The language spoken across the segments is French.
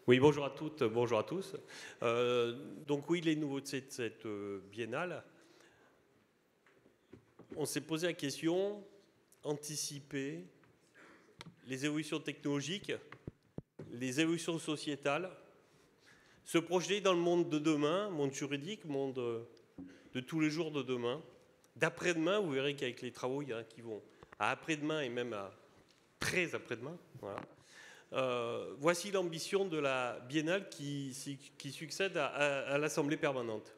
Oui, bonjour à toutes, bonjour à tous. Donc oui, les nouveautés de cette biennale, on s'est posé la question, anticiper les évolutions technologiques, les évolutions sociétales, se projeter dans le monde de demain, monde juridique, monde de tous les jours de demain. D'après-demain, vous verrez qu'avec les travaux, il y en a qui vont à après-demain et même à très après-demain. Voilà. Voici l'ambition de la biennale qui succède à l'Assemblée permanente.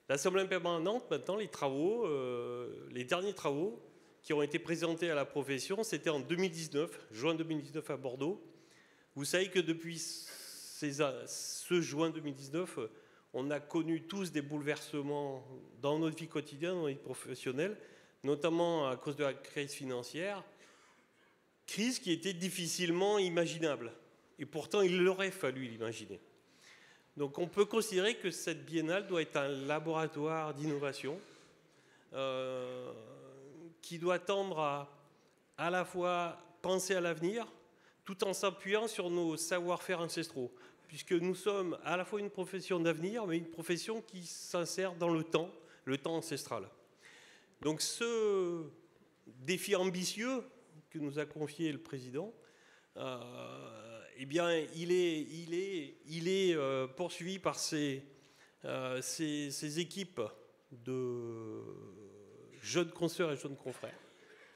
L'Assemblée permanente, maintenant, les derniers travaux qui ont été présentés à la profession, c'était en 2019, juin 2019 à Bordeaux. Vous savez que depuis ce juin 2019, on a connu tous des bouleversements dans notre vie quotidienne, dans notre vie professionnelle, notamment à cause de la crise financière. Crise qui était difficilement imaginable. Et pourtant, il aurait fallu l'imaginer. Donc on peut considérer que cette biennale doit être un laboratoire d'innovation qui doit tendre à la fois penser à l'avenir tout en s'appuyant sur nos savoir-faire ancestraux. Puisque nous sommes à la fois une profession d'avenir, mais une profession qui s'insère dans le temps ancestral. Donc ce défi ambitieux que nous a confié le président, eh bien, il est poursuivi par ces équipes de jeunes consoeurs et jeunes confrères.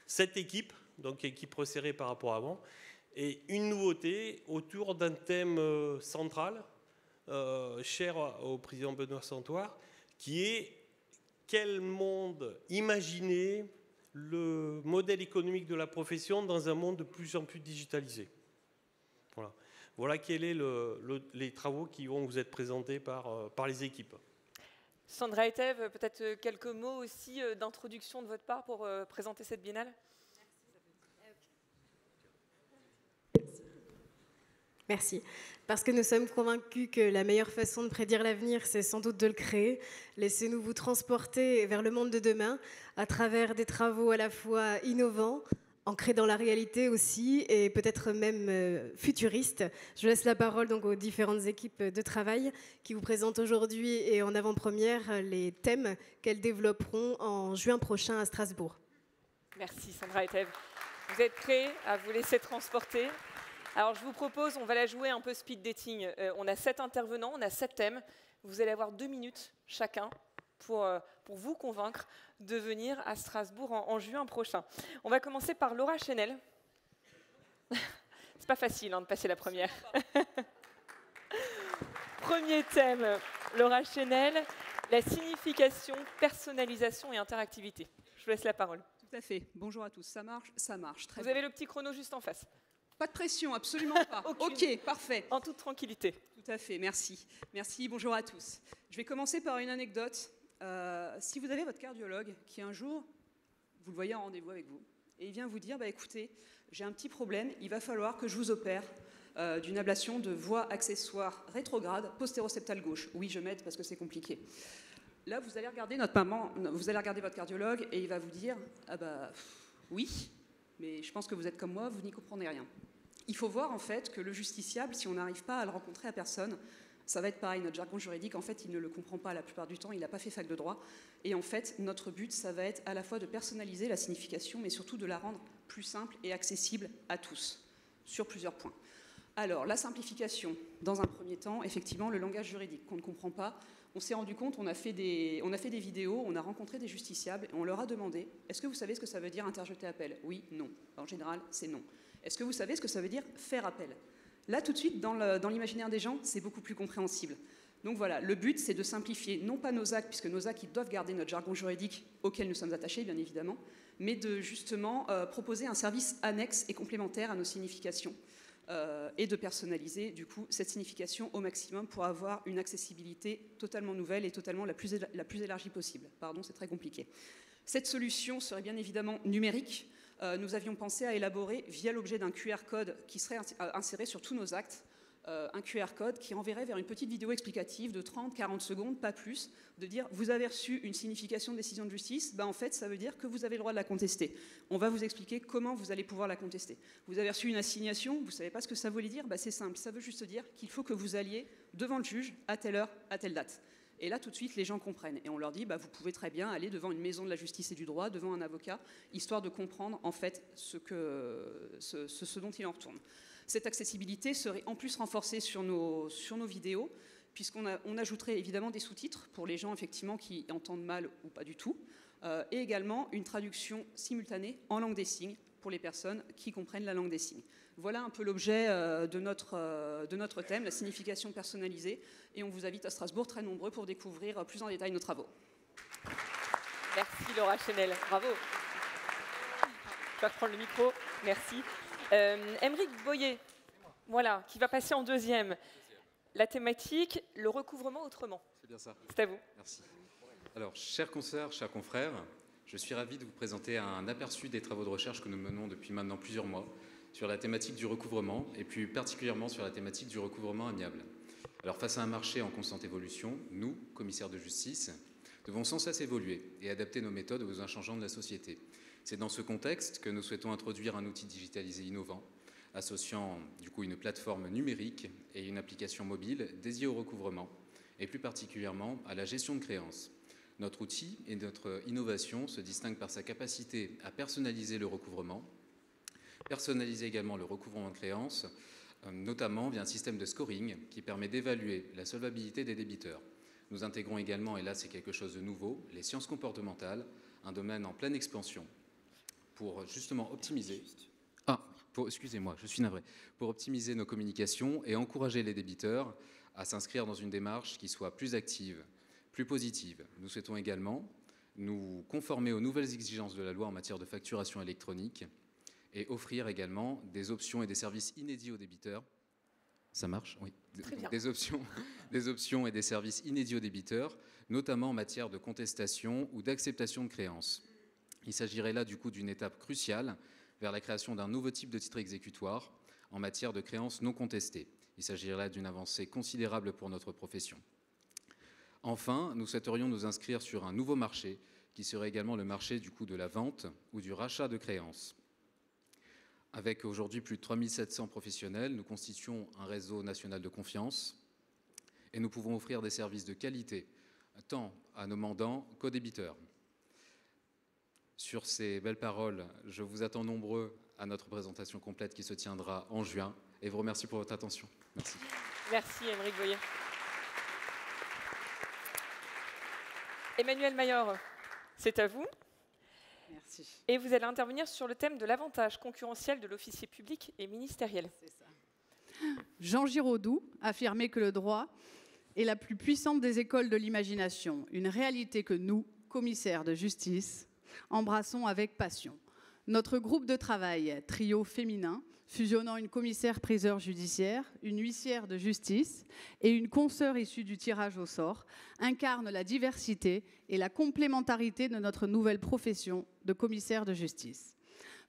Cette équipe, donc équipe resserrée par rapport à avant, et une nouveauté autour d'un thème central, cher au président Benoît Santoire, qui est quel monde imaginer le modèle économique de la profession dans un monde de plus en plus digitalisé. Voilà quels sont les travaux qui vont vous être présentés par les équipes. Sandra et Thève, peut-être quelques mots aussi d'introduction de votre part pour présenter cette biennale. Merci. Parce que nous sommes convaincus que la meilleure façon de prédire l'avenir, c'est sans doute de le créer. Laissez-nous vous transporter vers le monde de demain à travers des travaux à la fois innovants, ancrés dans la réalité aussi, et peut-être même futuristes. Je laisse la parole donc aux différentes équipes de travail qui vous présentent aujourd'hui et en avant-première les thèmes qu'elles développeront en juin prochain à Strasbourg. Merci Sandra et Thève. Vous êtes prêts à vous laisser transporter ? Alors je vous propose, on va la jouer un peu speed dating. On a 7 intervenants, on a 7 thèmes. Vous allez avoir 2 minutes chacun pour vous convaincre de venir à Strasbourg en juin prochain. On va commencer par Laura Chenel. C'est pas facile de passer la première. Premier thème, Laura Chenel, la signification, personnalisation et interactivité. Je vous laisse la parole. Tout à fait. Bonjour à tous. Ça marche? Ça marche. Très vous bien. Avez le petit chrono juste en face. Pas de pression, absolument pas. Ok, parfait. En toute tranquillité. Tout à fait, merci. Merci, bonjour à tous. Je vais commencer par une anecdote. Si vous avez votre cardiologue qui un jour, vous le voyez en rendez-vous avec vous, et il vient vous dire, écoutez, j'ai un petit problème, il va falloir que je vous opère d'une ablation de voie accessoire rétrograde postéroceptale gauche. Oui, je m'aide parce que c'est compliqué. Là, vous allez regarder vous allez regarder votre cardiologue et il va vous dire, oui, mais je pense que vous êtes comme moi, vous n'y comprenez rien. Il faut voir en fait que le justiciable, si on n'arrive pas à le rencontrer à personne, ça va être pareil, notre jargon juridique, en fait, il ne le comprend pas la plupart du temps, il n'a pas fait fac de droit. Et en fait, notre but, ça va être à la fois de personnaliser la signification, mais surtout de la rendre plus simple et accessible à tous, sur plusieurs points. Alors, la simplification, dans un premier temps, effectivement, le langage juridique qu'on ne comprend pas. On s'est rendu compte, on a fait des vidéos, on a rencontré des justiciables, et on leur a demandé, est-ce que vous savez ce que ça veut dire interjeter appel? Oui, non. En général, c'est non. Est-ce que vous savez ce que ça veut dire faire appel? Là, tout de suite, dans l'imaginaire des gens, c'est beaucoup plus compréhensible. Donc voilà, le but, c'est de simplifier, non pas nos actes, puisque nos actes, ils doivent garder notre jargon juridique auquel nous sommes attachés, bien évidemment, mais de justement proposer un service annexe et complémentaire à nos significations. Et de personnaliser, du coup, cette signification au maximum pour avoir une accessibilité totalement nouvelle et totalement la plus élargie possible. Pardon, c'est très compliqué. Cette solution serait bien évidemment numérique. Nous avions pensé à élaborer, via l'objet d'un QR code qui serait inséré sur tous nos actes, un QR code qui enverrait vers une petite vidéo explicative de 30-40 secondes, pas plus, de dire « vous avez reçu une signification de décision de justice, en fait ça veut dire que vous avez le droit de la contester. On va vous expliquer comment vous allez pouvoir la contester. Vous avez reçu une assignation, vous ne savez pas ce que ça voulait dire, c'est simple, ça veut juste dire qu'il faut que vous alliez devant le juge à telle heure, à telle date. » Et là, tout de suite, les gens comprennent. Et on leur dit, vous pouvez très bien aller devant une maison de la justice et du droit, devant un avocat, histoire de comprendre, en fait, ce dont il en retourne. Cette accessibilité serait en plus renforcée sur nos vidéos, puisqu'on ajouterait évidemment des sous-titres pour les gens, effectivement, qui entendent mal ou pas du tout, et également une traduction simultanée en langue des signes pour les personnes qui comprennent la langue des signes. Voilà un peu l'objet de notre thème, la signification personnalisée. Et on vous invite à Strasbourg, très nombreux, pour découvrir plus en détail nos travaux. Merci Laura Chenel, bravo. Je vais reprendre le micro, merci. Aymeric Boyer, voilà, qui va passer en deuxième. La thématique, le recouvrement autrement. C'est bien ça. C'est à vous. Merci. Alors, chers consoeurs, chers confrères, je suis ravi de vous présenter un aperçu des travaux de recherche que nous menons depuis maintenant plusieurs mois sur la thématique du recouvrement et plus particulièrement sur la thématique du recouvrement amiable. Alors, face à un marché en constante évolution, nous, commissaires de justice, devons sans cesse évoluer et adapter nos méthodes aux besoins changeants de la société. C'est dans ce contexte que nous souhaitons introduire un outil digitalisé innovant, associant du coup une plateforme numérique et une application mobile dédiée au recouvrement, et plus particulièrement à la gestion de créances. Notre outil et notre innovation se distinguent par sa capacité à personnaliser le recouvrement, personnaliser également le recouvrement de créances, notamment via un système de scoring qui permet d'évaluer la solvabilité des débiteurs. Nous intégrons également, et là c'est quelque chose de nouveau, les sciences comportementales, un domaine en pleine expansion, pour justement optimiser... excusez-moi, je suis navré. Pour optimiser nos communications et encourager les débiteurs à s'inscrire dans une démarche qui soit plus active, plus positive. Nous souhaitons également nous conformer aux nouvelles exigences de la loi en matière de facturation électronique et offrir également des options et des services inédits aux débiteurs. Ça marche ? Oui. Des options et des services inédits aux débiteurs, notamment en matière de contestation ou d'acceptation de créances. Il s'agirait là du coup d'une étape cruciale vers la création d'un nouveau type de titre exécutoire en matière de créances non contestées. Il s'agirait là d'une avancée considérable pour notre profession. Enfin, nous souhaiterions nous inscrire sur un nouveau marché qui serait également le marché du coup de la vente ou du rachat de créances. Avec aujourd'hui plus de 3700 professionnels, nous constituons un réseau national de confiance et nous pouvons offrir des services de qualité tant à nos mandants qu'aux débiteurs. Sur ces belles paroles, je vous attends nombreux à notre présentation complète qui se tiendra en juin et vous remercie pour votre attention. Merci. Merci Aymeric Boyer. Emmanuel Mayor, c'est à vous. Merci. Et vous allez intervenir sur le thème de l'avantage concurrentiel de l'officier public et ministériel. C'est ça. Jean Giraudoux affirmait que le droit est la plus puissante des écoles de l'imagination, une réalité que nous, commissaires de justice, embrassons avec passion. Notre groupe de travail, trio féminin, fusionnant une commissaire-priseur judiciaire, une huissière de justice et une consoeur issue du tirage au sort, incarne la diversité et la complémentarité de notre nouvelle profession de commissaire de justice.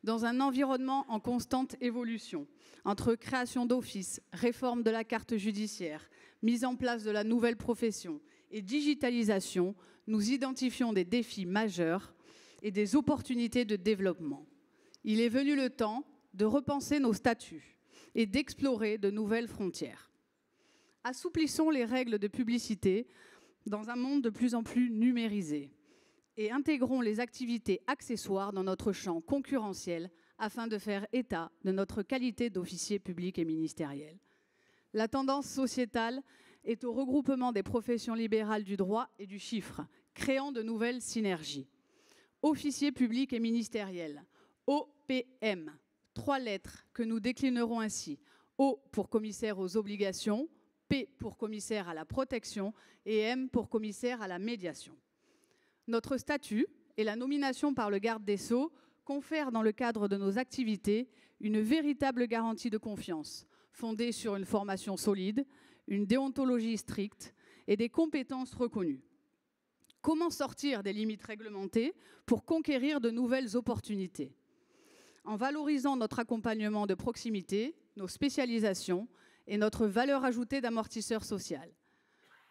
Dans un environnement en constante évolution, entre création d'offices, réforme de la carte judiciaire, mise en place de la nouvelle profession et digitalisation, nous identifions des défis majeurs et des opportunités de développement. Il est venu le temps de repenser nos statuts et d'explorer de nouvelles frontières. Assouplissons les règles de publicité dans un monde de plus en plus numérisé et intégrons les activités accessoires dans notre champ concurrentiel afin de faire état de notre qualité d'officier public et ministériel. La tendance sociétale est au regroupement des professions libérales du droit et du chiffre, créant de nouvelles synergies. Officier public et ministériel, OPM, 3 lettres que nous déclinerons ainsi. O pour commissaire aux obligations, P pour commissaire à la protection et M pour commissaire à la médiation. Notre statut et la nomination par le garde des Sceaux confèrent dans le cadre de nos activités une véritable garantie de confiance, fondée sur une formation solide, une déontologie stricte et des compétences reconnues. Comment sortir des limites réglementées pour conquérir de nouvelles opportunités ? En valorisant notre accompagnement de proximité, nos spécialisations et notre valeur ajoutée d'amortisseur social.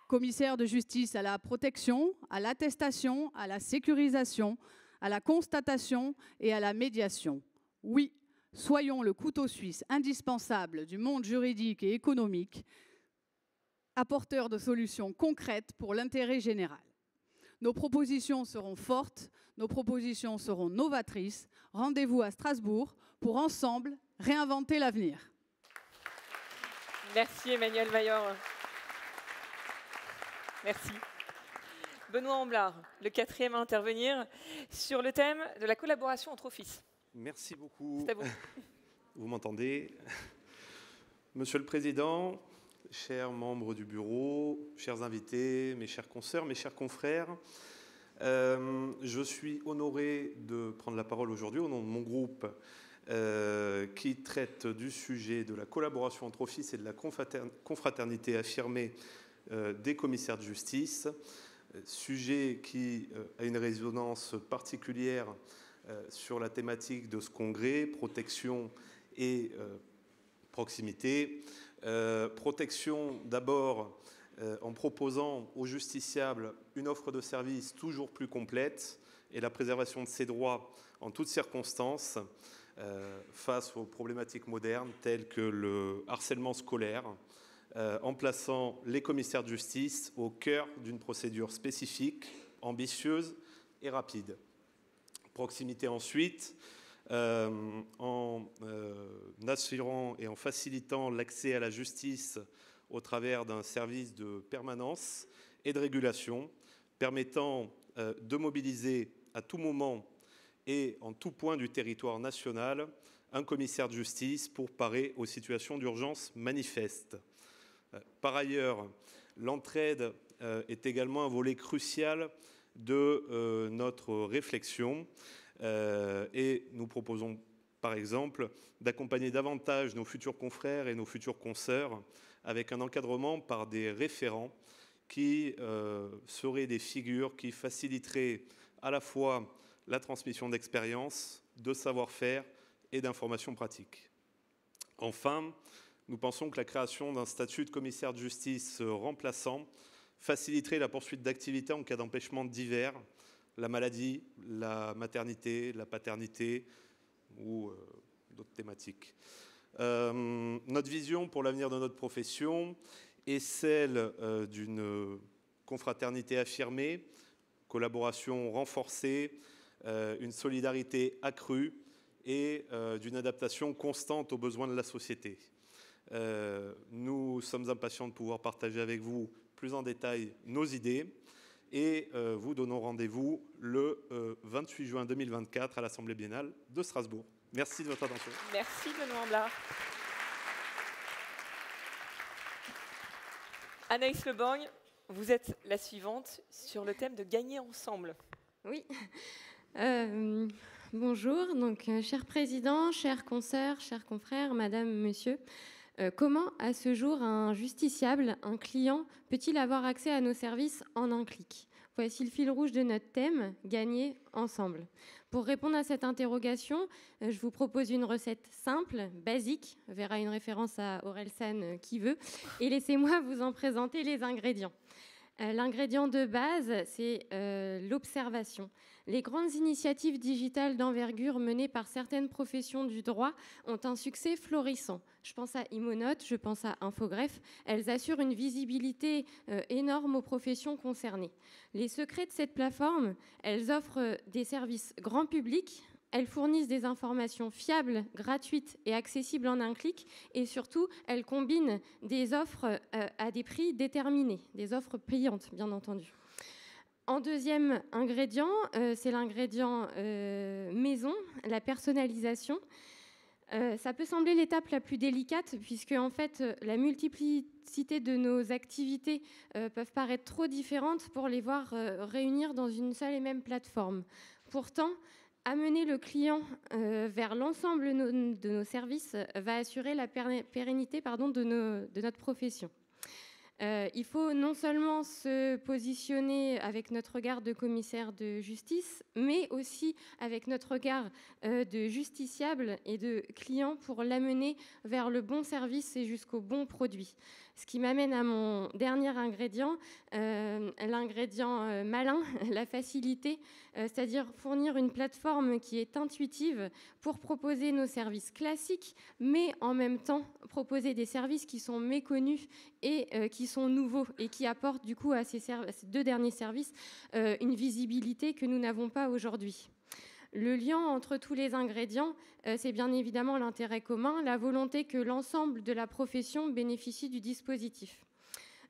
Commissaire de justice à la protection, à l'attestation, à la sécurisation, à la constatation et à la médiation. Oui, soyons le couteau suisse indispensable du monde juridique et économique, apporteur de solutions concrètes pour l'intérêt général. Nos propositions seront fortes, nos propositions seront novatrices. Rendez-vous à Strasbourg pour ensemble réinventer l'avenir. Merci Emmanuel Mayor. Merci. Benoît Amblard, le 4e à intervenir sur le thème de la collaboration entre offices. Merci beaucoup. C'est à vous. Vous m'entendez? Monsieur le Président, chers membres du bureau, chers invités, mes chers consoeurs, mes chers confrères, je suis honoré de prendre la parole aujourd'hui au nom de mon groupe qui traite du sujet de la collaboration entre offices et de la confraternité affirmée des commissaires de justice, sujet qui a une résonance particulière sur la thématique de ce congrès, protection et proximité. Protection d'abord en proposant aux justiciables une offre de services toujours plus complète et la préservation de ses droits en toutes circonstances face aux problématiques modernes telles que le harcèlement scolaire, en plaçant les commissaires de justice au cœur d'une procédure spécifique, ambitieuse et rapide. Proximité ensuite, en assurant et en facilitant l'accès à la justice au travers d'un service de permanence et de régulation, permettant de mobiliser à tout moment et en tout point du territoire national un commissaire de justice pour parer aux situations d'urgence manifestes. Par ailleurs, l'entraide est également un volet crucial de notre réflexion et nous proposons par exemple d'accompagner davantage nos futurs confrères et nos futurs consoeurs avec un encadrement par des référents qui seraient des figures qui faciliteraient à la fois la transmission d'expériences, de savoir-faire et d'informations pratiques. Enfin, nous pensons que la création d'un statut de commissaire de justice remplaçant faciliterait la poursuite d'activités en cas d'empêchement divers, la maladie, la maternité, la paternité ou d'autres thématiques. Notre vision pour l'avenir de notre profession est celle d'une confraternité affirmée, collaboration renforcée, une solidarité accrue et d'une adaptation constante aux besoins de la société. Nous sommes impatients de pouvoir partager avec vous plus en détail nos idées et vous donnons rendez-vous le 28 juin 2024 à l'Assemblée biennale de Strasbourg. Merci de votre attention. Merci Benoît Amblard. Anaïs Leborgne, vous êtes la suivante sur le thème de gagner ensemble. Oui. Bonjour, donc cher président, chers consoeurs, chers confrères, madame, monsieur, comment à ce jour un justiciable, un client, peut-il avoir accès à nos services en un clic? Voici le fil rouge de notre thème, gagner ensemble. Pour répondre à cette interrogation, je vous propose une recette simple, basique, verra une référence à Orelsan qui veut, et laissez-moi vous en présenter les ingrédients. L'ingrédient de base, c'est l'observation. Les grandes initiatives digitales d'envergure menées par certaines professions du droit ont un succès florissant. Je pense à Imonote, je pense à Infogreffe. Elles assurent une visibilité énorme aux professions concernées. Les secrets de cette plateforme, elles offrent des services grand public. Elles fournissent des informations fiables, gratuites et accessibles en un clic. Et surtout, elles combinent des offres à des prix déterminés, des offres payantes, bien entendu. En deuxième ingrédient, c'est l'ingrédient maison, la personnalisation. Ça peut sembler l'étape la plus délicate, puisque en fait, la multiplicité de nos activités peuvent paraître trop différentes pour les voir réunir dans une seule et même plateforme. Pourtant, amener le client vers l'ensemble de nos services va assurer la pérennité de notre profession. Il faut non seulement se positionner avec notre regard de commissaire de justice, mais aussi avec notre regard de justiciable et de client pour l'amener vers le bon service et jusqu'au bon produit. Ce qui m'amène à mon dernier ingrédient, l'ingrédient malin, la facilité, c'est-à-dire fournir une plateforme qui est intuitive pour proposer nos services classiques, mais en même temps proposer des services qui sont méconnus et qui sont nouveaux et qui apportent du coup à ces deux derniers services une visibilité que nous n'avons pas aujourd'hui. Le lien entre tous les ingrédients, c'est bien évidemment l'intérêt commun, la volonté que l'ensemble de la profession bénéficie du dispositif.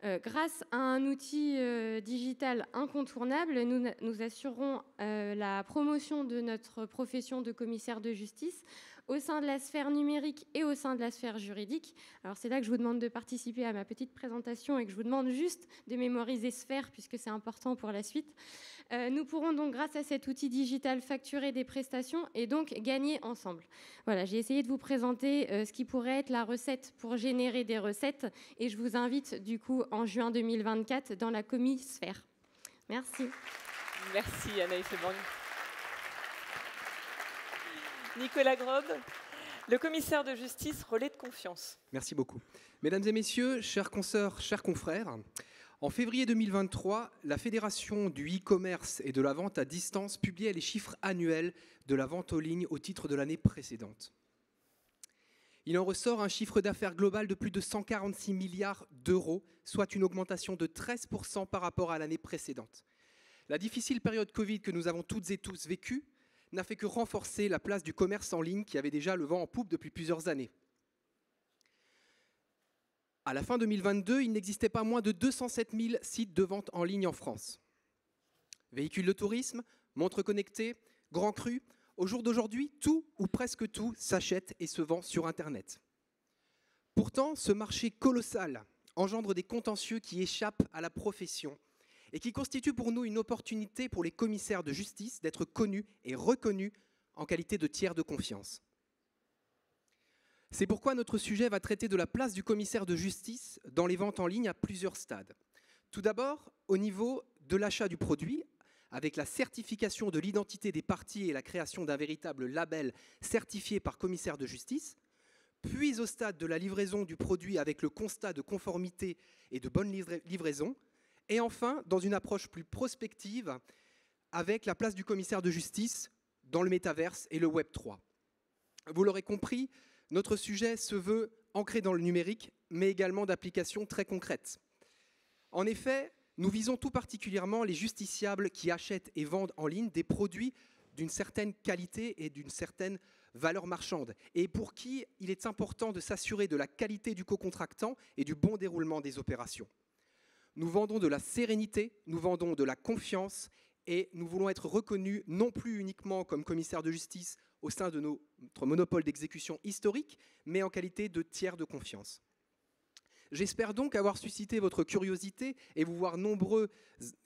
Grâce à un outil digital incontournable, nous assurerons la promotion de notre profession de commissaire de justice au sein de la sphère numérique et au sein de la sphère juridique. Alors c'est là que je vous demande de participer à ma petite présentation et que je vous demande juste de mémoriser sphère puisque c'est important pour la suite. Nous pourrons donc, grâce à cet outil digital, facturer des prestations et donc gagner ensemble. Voilà, j'ai essayé de vous présenter ce qui pourrait être la recette pour générer des recettes et je vous invite du coup en juin 2024 dans la comisphère. Merci. Merci Anaïs Leborgne. Nicolas Grob, le commissaire de justice, relais de confiance. Merci beaucoup. Mesdames et messieurs, chers consoeurs, chers confrères, en février 2023, la Fédération du e-commerce et de la vente à distance publiait les chiffres annuels de la vente en ligne au titre de l'année précédente. Il en ressort un chiffre d'affaires global de plus de 146 milliards d'euros, soit une augmentation de 13% par rapport à l'année précédente. La difficile période Covid que nous avons toutes et tous vécue n'a fait que renforcer la place du commerce en ligne qui avait déjà le vent en poupe depuis plusieurs années. À la fin 2022, il n'existait pas moins de 207 000 sites de vente en ligne en France. Véhicules de tourisme, montres connectées, grands crus, au jour d'aujourd'hui, tout ou presque tout s'achète et se vend sur Internet. Pourtant, ce marché colossal engendre des contentieux qui échappent à la profession et qui constituent pour nous une opportunité pour les commissaires de justice d'être connus et reconnus en qualité de tiers de confiance. C'est pourquoi notre sujet va traiter de la place du commissaire de justice dans les ventes en ligne à plusieurs stades. Tout d'abord, au niveau de l'achat du produit, avec la certification de l'identité des parties et la création d'un véritable label certifié par commissaire de justice, puis au stade de la livraison du produit avec le constat de conformité et de bonne livraison, et enfin, dans une approche plus prospective, avec la place du commissaire de justice dans le métaverse et le Web 3. Vous l'aurez compris, notre sujet se veut ancré dans le numérique, mais également d'applications très concrètes. En effet, nous visons tout particulièrement les justiciables qui achètent et vendent en ligne des produits d'une certaine qualité et d'une certaine valeur marchande, et pour qui il est important de s'assurer de la qualité du co-contractant et du bon déroulement des opérations. Nous vendons de la sérénité, nous vendons de la confiance, et nous voulons être reconnus non plus uniquement comme commissaires de justice au sein de notre monopole d'exécution historique, mais en qualité de tiers de confiance. J'espère donc avoir suscité votre curiosité et vous voir nombreux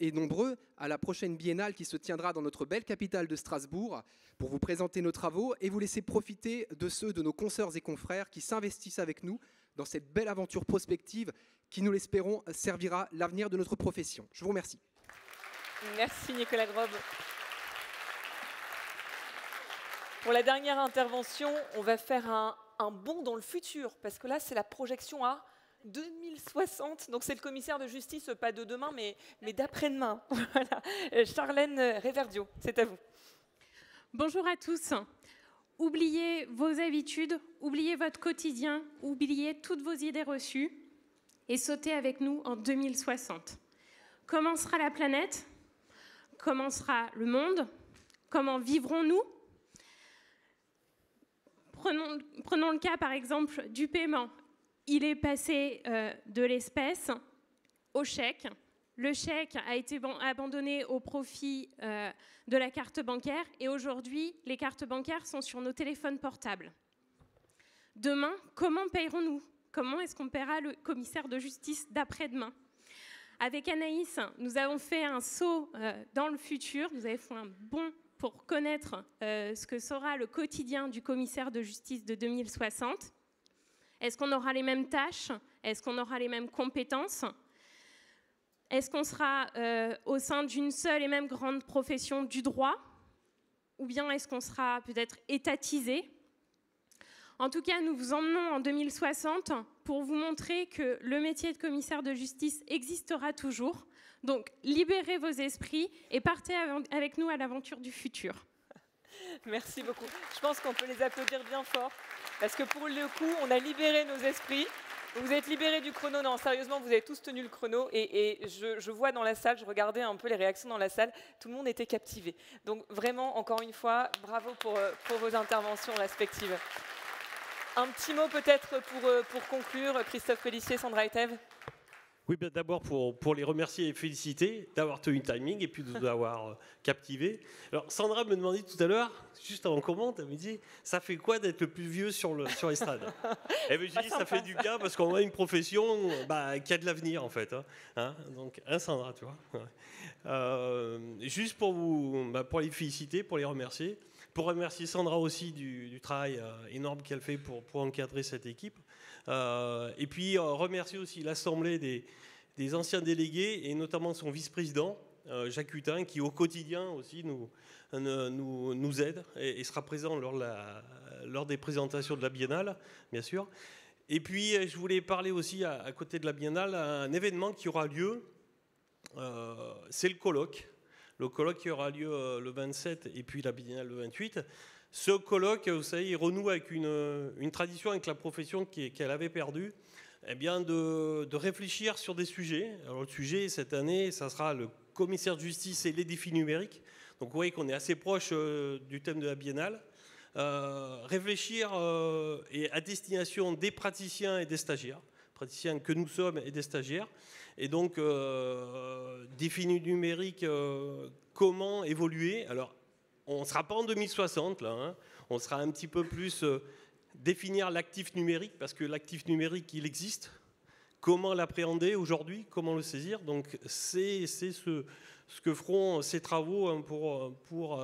et nombreux à la prochaine biennale qui se tiendra dans notre belle capitale de Strasbourg pour vous présenter nos travaux et vous laisser profiter de ceux de nos consoeurs et confrères qui s'investissent avec nous dans cette belle aventure prospective qui, nous l'espérons, servira l'avenir de notre profession. Je vous remercie. Merci Nicolas Grob. Pour la dernière intervention, on va faire un bond dans le futur, parce que là, c'est la projection à 2060. Donc, c'est le commissaire de justice, pas de demain, mais d'après-demain. Voilà. Charlène Réverdio, c'est à vous. Bonjour à tous. Oubliez vos habitudes, oubliez votre quotidien, oubliez toutes vos idées reçues et sautez avec nous en 2060. Comment sera la planète ? Comment sera le monde ? Comment vivrons-nous ? Prenons le cas, par exemple, du paiement. Il est passé de l'espèce au chèque. Le chèque a été abandonné au profit de la carte bancaire et aujourd'hui, les cartes bancaires sont sur nos téléphones portables. Demain, comment payerons-nous ? Comment est-ce qu'on paiera le commissaire de justice d'après-demain ? Avec Anaïs, nous avons fait un saut dans le futur, nous avons fait un bond pour connaître ce que sera le quotidien du commissaire de justice de 2060. Est-ce qu'on aura les mêmes tâches ? Est-ce qu'on aura les mêmes compétences ? Est-ce qu'on sera au sein d'une seule et même grande profession du droit? Ou bien est-ce qu'on sera peut-être étatisé? En tout cas, nous vous emmenons en 2060 pour vous montrer que le métier de commissaire de justice existera toujours. Donc, libérez vos esprits et partez avec nous à l'aventure du futur. Merci beaucoup. Je pense qu'on peut les applaudir bien fort, parce que pour le coup, on a libéré nos esprits. Vous êtes libérés du chrono. Non, sérieusement, vous avez tous tenu le chrono. Et je vois dans la salle, je regardais un peu les réactions dans la salle, tout le monde était captivé. Donc vraiment, encore une fois, bravo pour vos interventions respectives. Un petit mot peut-être pour conclure, Christophe Pélissier, Sandra Etève. Oui, bien d'abord pour les remercier et féliciter d'avoir tenu le timing et puis de nous avoir captivés. Alors Sandra me demandait tout à l'heure, juste avant qu'on monte, elle me dit « ça fait quoi d'être le plus vieux sur l'estrade ?» Et je dis « ça fait du bien parce qu'on a une profession qui a de l'avenir en fait. » Donc, Sandra, tu vois. Juste pour les féliciter, pour les remercier. Pour remercier Sandra aussi du travail énorme qu'elle fait pour encadrer cette équipe. Et puis remercier aussi l'Assemblée des anciens délégués et notamment son vice-président, Jacques Hutin, qui au quotidien aussi nous aide et sera présent lors des présentations de la Biennale, bien sûr. Et puis je voulais parler aussi à côté de la Biennale, un événement qui aura lieu, c'est le colloque. Le colloque qui aura lieu le 27 et puis la Biennale le 28. Ce colloque, vous savez, il renoue avec une tradition avec la profession qu'elle avait perdue, eh bien de réfléchir sur des sujets. Alors le sujet, cette année, ça sera le commissaire de justice et les défis numériques. Donc vous voyez qu'on est assez proche du thème de la Biennale. Réfléchir et à destination des praticiens et des stagiaires, praticiens que nous sommes et des stagiaires. Et donc, défis numériques, comment évoluer? Alors, on ne sera pas en 2060, là. On sera un petit peu plus définir l'actif numérique, parce que l'actif numérique, il existe. Comment l'appréhender aujourd'hui? Comment le saisir? Donc, c'est ce que feront ces travaux pour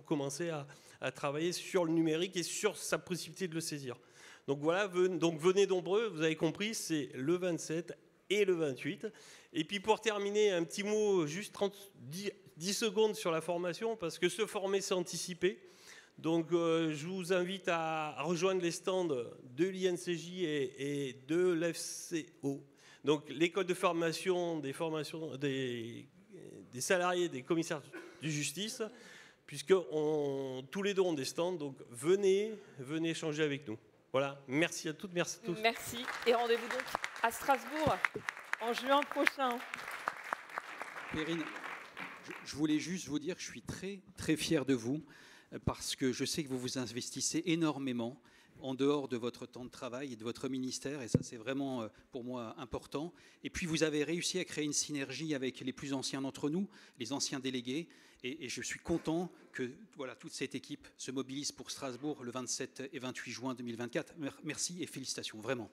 commencer à travailler sur le numérique et sur sa possibilité de le saisir. Donc, voilà, venez nombreux. Vous avez compris, c'est le 27 et le 28. Et puis pour terminer, un petit mot, juste 10 secondes sur la formation, parce que se former, c'est anticiper. Donc je vous invite à rejoindre les stands de l'INCJ et de l'FCO. Donc l'école de formation des salariés des commissaires de justice, puisque tous les deux ont des stands. Donc venez échanger avec nous. Voilà, merci à toutes, merci à tous. Merci, et rendez-vous donc à Strasbourg en juin prochain. Perrine, je voulais juste vous dire que je suis très, très fier de vous, parce que je sais que vous vous investissez énormément en dehors de votre temps de travail et de votre ministère, et ça c'est vraiment pour moi important. Et puis vous avez réussi à créer une synergie avec les plus anciens d'entre nous, les anciens délégués, et je suis content que voilà, toute cette équipe se mobilise pour Strasbourg le 27 et 28 juin 2024. Merci et félicitations, vraiment.